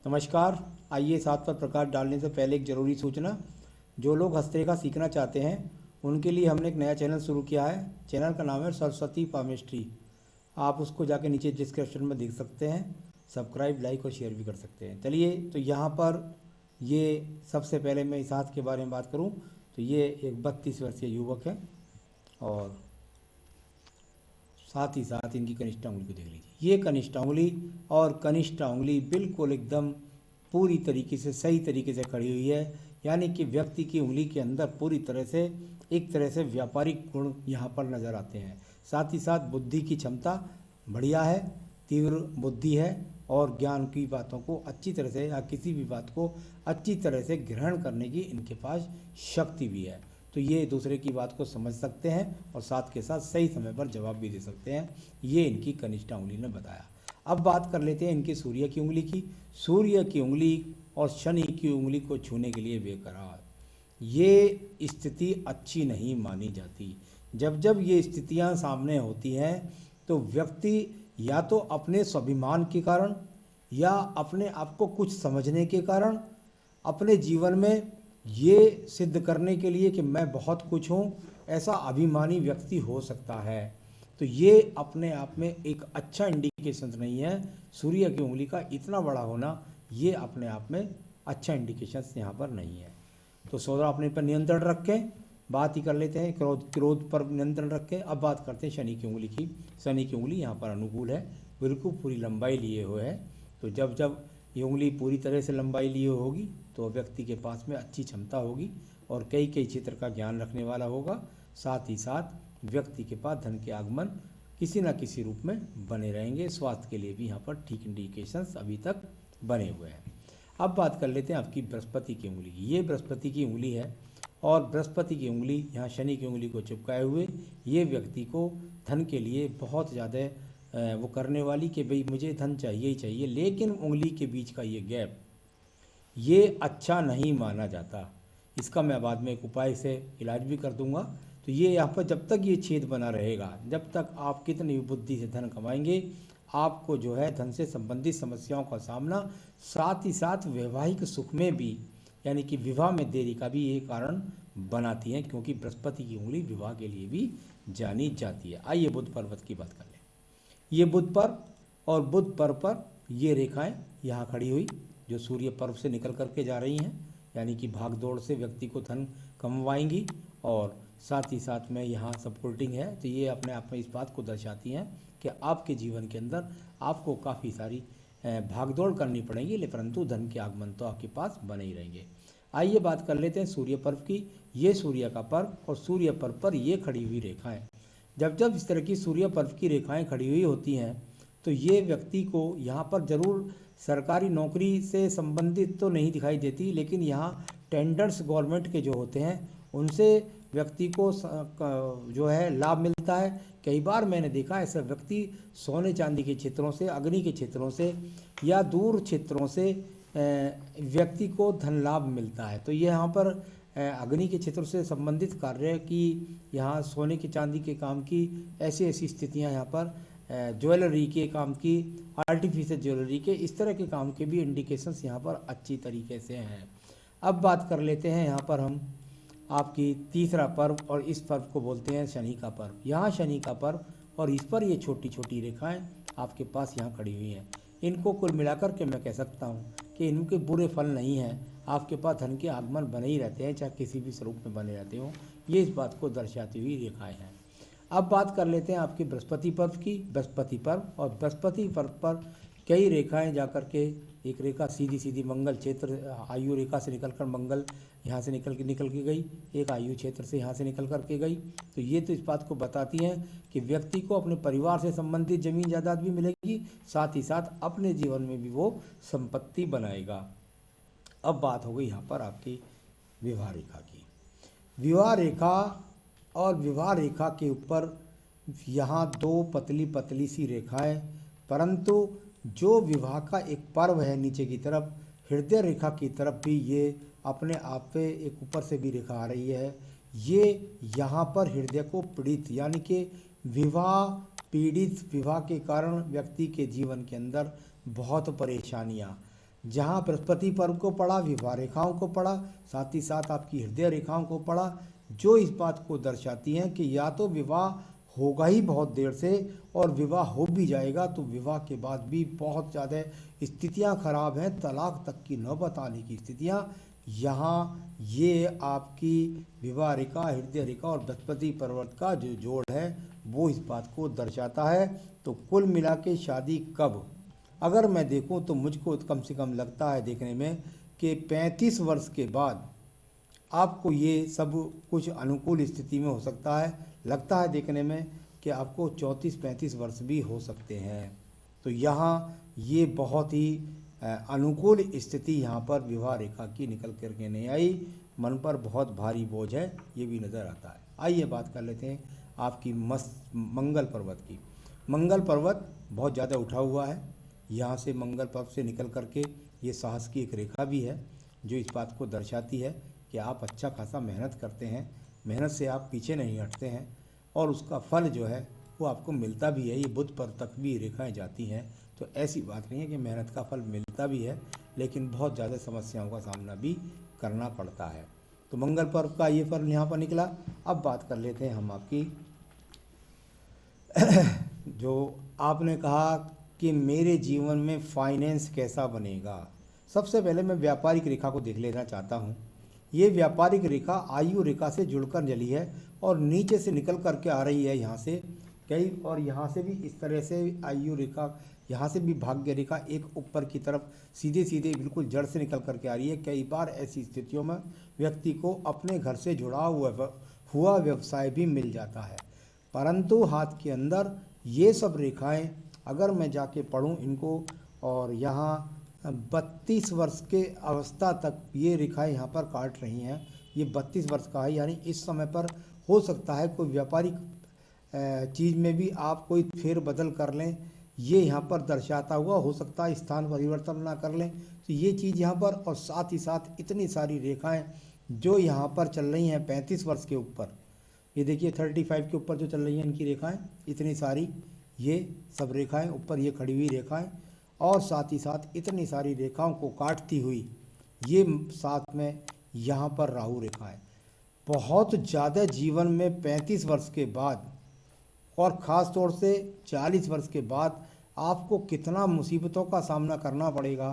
नमस्कार। आइए साथ पर प्रकाश डालने से पहले एक ज़रूरी सूचना। जो लोग हस्तरेखा सीखना चाहते हैं उनके लिए हमने एक नया चैनल शुरू किया है। चैनल का नाम है सरस्वती पामिस्ट्री। आप उसको जाके नीचे डिस्क्रिप्शन में देख सकते हैं। सब्सक्राइब, लाइक और शेयर भी कर सकते हैं। चलिए, तो यहाँ पर ये सबसे पहले मैं इस हाथ के बारे में बात करूँ तो ये एक 32 वर्षीय युवक है और साथ ही साथ इनकी कनिष्ठा उंगली को देख लीजिए। ये कनिष्ठा उंगली और कनिष्ठा उंगली बिल्कुल एकदम पूरी तरीके से सही तरीके से खड़ी हुई है। यानी कि व्यक्ति की उंगली के अंदर पूरी तरह से एक तरह से व्यापारिक गुण यहाँ पर नज़र आते हैं। साथ ही साथ बुद्धि की क्षमता बढ़िया है, तीव्र बुद्धि है और ज्ञान की बातों को अच्छी तरह से या किसी भी बात को अच्छी तरह से ग्रहण करने की इनके पास शक्ति भी है। तो ये दूसरे की बात को समझ सकते हैं और साथ के साथ सही समय पर जवाब भी दे सकते हैं। ये इनकी कनिष्ठा उंगली ने बताया। अब बात कर लेते हैं इनकी सूर्य की उंगली की। सूर्य की उंगली और शनि की उंगली को छूने के लिए बेकरार, ये स्थिति अच्छी नहीं मानी जाती। जब जब ये स्थितियां सामने होती हैं तो व्यक्ति या तो अपने स्वाभिमान के कारण या अपने आप को कुछ समझने के कारण अपने जीवन में ये सिद्ध करने के लिए कि मैं बहुत कुछ हूँ, ऐसा अभिमानी व्यक्ति हो सकता है। तो ये अपने आप में एक अच्छा इंडिकेशन नहीं है। सूर्य की उंगली का इतना बड़ा होना ये अपने आप में अच्छा इंडिकेशन यहाँ पर नहीं है। तो सोचा अपने पर नियंत्रण रखें। बात ही कर लेते हैं क्रोध पर नियंत्रण रखें। अब बात करते हैं शनि की उंगली की। शनि की उंगली यहाँ पर अनुकूल है, बिल्कुल पूरी लंबाई लिए हुए है। तो जब जब ये उंगली पूरी तरह से लंबाई लिए होगी तो व्यक्ति के पास में अच्छी क्षमता होगी और कई कई क्षेत्र का ज्ञान रखने वाला होगा। साथ ही साथ व्यक्ति के पास धन के आगमन किसी न किसी रूप में बने रहेंगे। स्वास्थ्य के लिए भी यहाँ पर ठीक इंडिकेशंस अभी तक बने हुए हैं। अब बात कर लेते हैं आपकी बृहस्पति की उंगली की। ये बृहस्पति की उंगली है और बृहस्पति की उंगली यहाँ शनि की उंगली को चिपकाए हुए ये व्यक्ति को धन के लिए बहुत ज़्यादा वो करने वाली कि भाई मुझे धन चाहिए ही चाहिए, लेकिन उंगली के बीच का ये गैप ये अच्छा नहीं माना जाता। इसका मैं बाद में एक उपाय से इलाज भी कर दूंगा। तो ये यहाँ पर जब तक ये छेद बना रहेगा, जब तक आप कितनी बुद्धि से धन कमाएंगे, आपको जो है धन से संबंधित समस्याओं का सामना, साथ ही साथ वैवाहिक सुख में भी यानी कि विवाह में देरी का भी ये कारण बनाती हैं, क्योंकि बृहस्पति की उंगली विवाह के लिए भी जानी जाती है। आइए बुध पर्वत की बात कर लें। ये बुध पर्व और बुध पर्व पर ये रेखाएं यहाँ खड़ी हुई जो सूर्य पर्व से निकल करके जा रही हैं, यानी कि भाग दौड़ से व्यक्ति को धन कमवाएंगी और साथ ही साथ में यहाँ सपोर्टिंग है। तो ये अपने आप में इस बात को दर्शाती हैं कि आपके जीवन के अंदर आपको काफ़ी सारी भागदौड़ करनी पड़ेगी, लेकिन परंतु धन के आगमन तो आपके पास बने ही रहेंगे। आइए बात कर लेते हैं सूर्य पर्व की। ये सूर्य का पर्व और सूर्य पर्व पर ये खड़ी हुई रेखाएं, जब जब इस तरह की सूर्य पर्व की रेखाएं खड़ी हुई होती हैं तो ये व्यक्ति को यहाँ पर ज़रूर सरकारी नौकरी से संबंधित तो नहीं दिखाई देती, लेकिन यहाँ टेंडर्स गवर्नमेंट के जो होते हैं उनसे व्यक्ति को जो है लाभ मिलता है। कई बार मैंने देखा ऐसा व्यक्ति सोने चांदी के क्षेत्रों से, अग्नि के क्षेत्रों से या दूर क्षेत्रों से व्यक्ति को धन लाभ मिलता है। तो ये यहाँ पर अग्नि के क्षेत्र से संबंधित कार्य की, यहाँ सोने की चांदी के काम की ऐसी ऐसी स्थितियाँ यहाँ पर ज्वेलरी के काम की, आर्टिफिशियल ज्वेलरी के, इस तरह के काम के भी इंडिकेशंस यहाँ पर अच्छी तरीके से हैं। अब बात कर लेते हैं यहाँ पर हम आपकी तीसरा पर्व और इस पर्व को बोलते हैं शनि का पर्व। यहाँ शनि का पर्व और इस पर ये छोटी छोटी रेखाएं आपके पास यहाँ खड़ी हुई हैं। इनको कुल मिलाकर के मैं कह सकता हूँ कि इनके बुरे फल नहीं हैं। आपके पास धन के आगमन बने ही रहते हैं, चाहे किसी भी स्वरूप में बने रहते हों। ये इस बात को दर्शाती हुई रेखाएं हैं। अब बात कर लेते हैं आपकी बृहस्पति पर्व की। बृहस्पति पर्व और बृहस्पति पर्व पर कई रेखाएं जाकर के, एक रेखा सीधी सीधी मंगल क्षेत्र आयु रेखा से निकलकर मंगल यहाँ से निकल के गई, एक आयु क्षेत्र से यहाँ से निकल कर के गई। तो ये तो इस बात को बताती हैं कि व्यक्ति को अपने परिवार से संबंधित जमीन जायदाद भी मिलेगी, साथ ही साथ अपने जीवन में भी वो संपत्ति बनाएगा। अब बात हो गई यहाँ पर आपकी विवाह रेखा की। विवाह रेखा और विवाह रेखा के ऊपर यहाँ दो पतली पतली सी रेखाएं, परंतु जो विवाह का एक पर्व है नीचे की तरफ, हृदय रेखा की तरफ भी ये अपने आप पे एक ऊपर से भी रेखा आ रही है। ये यहाँ पर हृदय को पीड़ित यानी कि विवाह पीड़ित, विवाह के कारण व्यक्ति के जीवन के अंदर बहुत परेशानियाँ, जहाँ बृहस्पति पर्व को पढ़ा, विवाह रेखाओं को पढ़ा, साथ ही साथ आपकी हृदय रेखाओं को पढ़ा, जो इस बात को दर्शाती हैं कि या तो विवाह होगा ही बहुत देर से, और विवाह हो भी जाएगा तो विवाह के बाद भी बहुत ज़्यादा स्थितियां खराब हैं, तलाक तक की नौबत आने की स्थितियां यहाँ ये आपकी विवाह रेखा, हृदय रेखा और बृहस्पति पर्वत का जो जोड़ है वो इस बात को दर्शाता है। तो कुल मिला के शादी कब, अगर मैं देखूं तो मुझको कम से कम लगता है देखने में कि 35 वर्ष के बाद आपको ये सब कुछ अनुकूल स्थिति में हो सकता है। लगता है देखने में कि आपको 34-35 वर्ष भी हो सकते हैं। तो यहाँ ये बहुत ही अनुकूल स्थिति यहाँ पर विवाह रेखा की निकल करके नहीं आई। मन पर बहुत भारी बोझ है, ये भी नज़र आता है। आइए बात कर लेते हैं आपकी मंगल पर्वत की। मंगल पर्वत बहुत ज़्यादा उठा हुआ है। यहाँ से मंगल पर्वत से निकल करके ये साहस की एक रेखा भी है, जो इस बात को दर्शाती है कि आप अच्छा खासा मेहनत करते हैं, मेहनत से आप पीछे नहीं हटते हैं, और उसका फल जो है वो आपको मिलता भी है। ये बुध पर तक भी रेखाएं जाती हैं, तो ऐसी बात नहीं है कि मेहनत का फल मिलता भी है, लेकिन बहुत ज़्यादा समस्याओं का सामना भी करना पड़ता है। तो मंगल पर्व का ये फल यहाँ पर निकला। अब बात कर लेते हैं हम आपकी जो आपने कहा कि मेरे जीवन में फाइनेंस कैसा बनेगा। सबसे पहले मैं व्यापारिक रेखा को देख लेना चाहता हूँ। ये व्यापारिक रेखा आयु रेखा से जुड़कर चली है और नीचे से निकल करके आ रही है यहाँ से कई, और यहाँ से भी इस तरह से आयु रेखा, यहाँ से भी भाग्य रेखा एक ऊपर की तरफ सीधे सीधे बिल्कुल जड़ से निकल करके आ रही है। कई बार ऐसी स्थितियों में व्यक्ति को अपने घर से जुड़ा हुआ व्यवसाय भी मिल जाता है, परंतु हाथ के अंदर ये सब रेखाएं अगर मैं जाके पढ़ूं इनको, और यहाँ 32 वर्ष के अवस्था तक ये रेखाएं यहाँ पर काट रही हैं। ये 32 वर्ष का है, यानी इस समय पर हो सकता है कोई व्यापारिक चीज़ में भी आप कोई फेर बदल कर लें। ये यहाँ पर दर्शाता हुआ हो सकता है स्थान परिवर्तन ना कर लें, तो ये चीज़ यहाँ पर, और साथ ही साथ इतनी सारी रेखाएं जो यहाँ पर चल रही हैं 35 वर्ष के ऊपर, ये देखिए 35 के ऊपर जो चल रही हैं इनकी रेखाएं, इतनी सारी ये सब रेखाएं ऊपर ये खड़ी हुई रेखाएं, और साथ ही साथ इतनी सारी रेखाओं को काटती हुई ये साथ में यहाँ पर राहु रेखाएं। बहुत ज़्यादा जीवन में 35 वर्ष के बाद और ख़ास तौर से 40 वर्ष के बाद आपको कितना मुसीबतों का सामना करना पड़ेगा,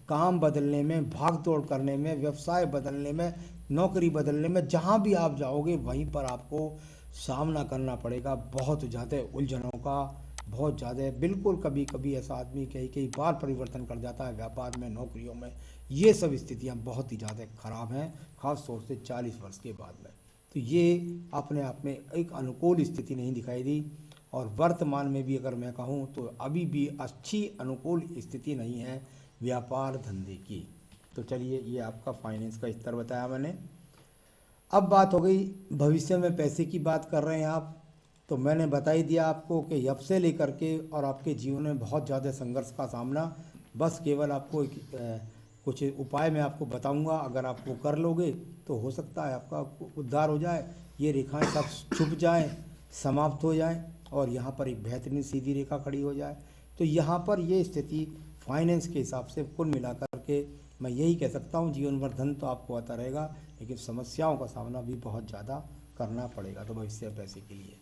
काम बदलने में, भाग दौड़ करने में, व्यवसाय बदलने में, नौकरी बदलने में, जहाँ भी आप जाओगे वहीं पर आपको सामना करना पड़ेगा बहुत ज़्यादा उलझनों का, बहुत ज़्यादा। बिल्कुल कभी कभी ऐसा आदमी कई बार परिवर्तन कर जाता है व्यापार में, नौकरियों में। ये सब स्थितियाँ बहुत ही ज़्यादा ख़राब हैं, ख़ास तौर से 40 वर्ष के बाद में। तो ये अपने आप में एक अनुकूल स्थिति नहीं दिखाई दी, और वर्तमान में भी अगर मैं कहूँ तो अभी भी अच्छी अनुकूल स्थिति नहीं है व्यापार धंधे की। तो चलिए, ये आपका फाइनेंस का स्तर बताया मैंने। अब बात हो गई भविष्य में पैसे की बात कर रहे हैं आप, तो मैंने बता ही दिया आपको कि अब से लेकर के और आपके जीवन में बहुत ज़्यादा संघर्ष का सामना, बस केवल आपको कुछ उपाय मैं आपको बताऊंगा, अगर आप वो कर लोगे तो हो सकता है आपका उद्धार हो जाए, ये रेखाएं सब छुप जाएं, समाप्त हो जाएं, और यहाँ पर एक बेहतरीन सीधी रेखा खड़ी हो जाए। तो यहाँ पर ये स्थिति फाइनेंस के हिसाब से कुल मिलाकर के मैं यही कह सकता हूँ, जीवन भर धन तो आपको आता रहेगा, लेकिन समस्याओं का सामना भी बहुत ज़्यादा करना पड़ेगा तो भविष्य पैसे के लिए।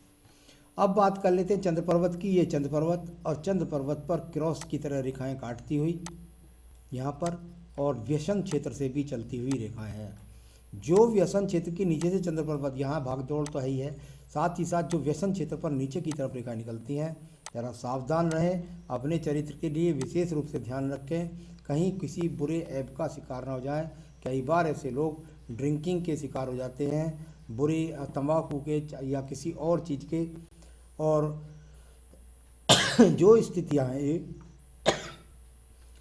अब बात कर लेते हैं चंद्र पर्वत की। ये चंद्र पर्वत, और चंद्र पर्वत पर क्रॉस की तरह रेखाएं काटती हुई यहाँ पर, और व्यसन क्षेत्र से भी चलती हुई रेखाएं हैं। जो व्यसन क्षेत्र के नीचे से चंद्र पर्वत, यहाँ भागदौड़ तो है ही है, साथ ही साथ जो व्यसन क्षेत्र पर नीचे की तरफ रेखाएं निकलती हैं, ज़रा सावधान रहें, अपने चरित्र के लिए विशेष रूप से ध्यान रखें, कहीं किसी बुरे ऐब का शिकार ना हो जाएं। कई बार ऐसे लोग ड्रिंकिंग के शिकार हो जाते हैं, बुरे तंबाकू के या किसी और चीज़ के, और जो स्थितियाँ हैं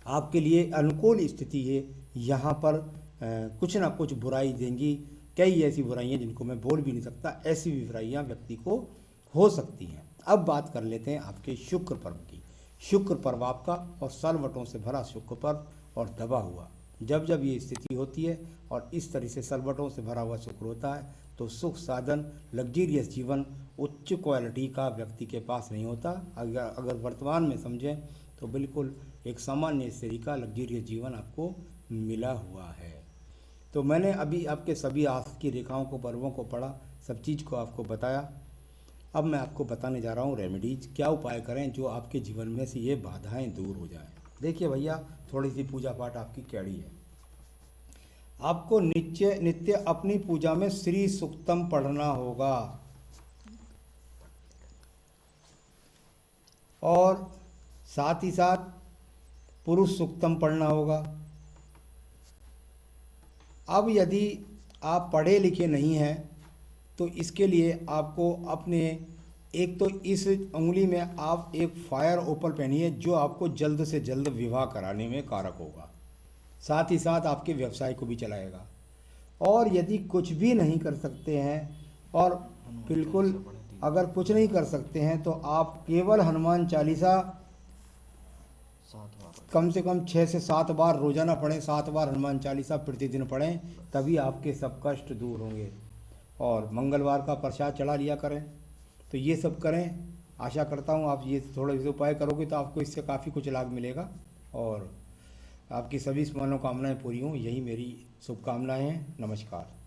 आपके लिए अनुकूल स्थिति है, यहाँ पर कुछ ना कुछ बुराई देंगी। कई ऐसी बुराइयाँ जिनको मैं बोल भी नहीं सकता, ऐसी भी बुराइयाँ व्यक्ति को हो सकती हैं। अब बात कर लेते हैं आपके शुक्र पर्व की। शुक्र पर्व आपका, और सलवटों से भरा शुक्र पर्व और दबा हुआ, जब जब ये स्थिति होती है और इस तरह से सलवटों से भरा हुआ शुक्र होता है, तो सुख साधन, लग्जीरियस जीवन, उच्च क्वालिटी का व्यक्ति के पास नहीं होता। अगर वर्तमान में समझें तो बिल्कुल एक सामान्य स्त्री का लग्जरियस जीवन आपको मिला हुआ है। तो मैंने अभी आपके सभी आस की रेखाओं को, पर्वों को पढ़ा, सब चीज़ को आपको बताया। अब मैं आपको बताने जा रहा हूँ रेमेडीज, क्या उपाय करें जो आपके जीवन में से ये बाधाएं दूर हो जाएं। देखिए भैया, थोड़ी सी पूजा पाठ आपकी कैड़ी है। आपको नित्य नित्य अपनी पूजा में श्री सूक्तम पढ़ना होगा और साथ ही साथ पुरुष सूक्तम पढ़ना होगा। अब यदि आप पढ़े लिखे नहीं हैं तो इसके लिए आपको अपने, एक तो इस उंगली में आप एक फायर ओपल पहनिए जो आपको जल्द से जल्द विवाह कराने में कारक होगा, साथ ही साथ आपके व्यवसाय को भी चलाएगा। और यदि कुछ भी नहीं कर सकते हैं, और बिल्कुल अगर कुछ नहीं कर सकते हैं, तो आप केवल हनुमान चालीसा कम से कम 6 से 7 बार रोजाना पढ़ें। 7 बार हनुमान चालीसा प्रतिदिन पढ़ें, तभी आपके सब कष्ट दूर होंगे। और मंगलवार का प्रसाद चढ़ा लिया करें। तो ये सब करें। आशा करता हूँ आप ये थोड़े से उपाय करोगे तो आपको इससे काफ़ी कुछ लाभ मिलेगा और आपकी सभी मनोकामनाएं पूरी हों, यही मेरी शुभकामनाएं हैं। नमस्कार।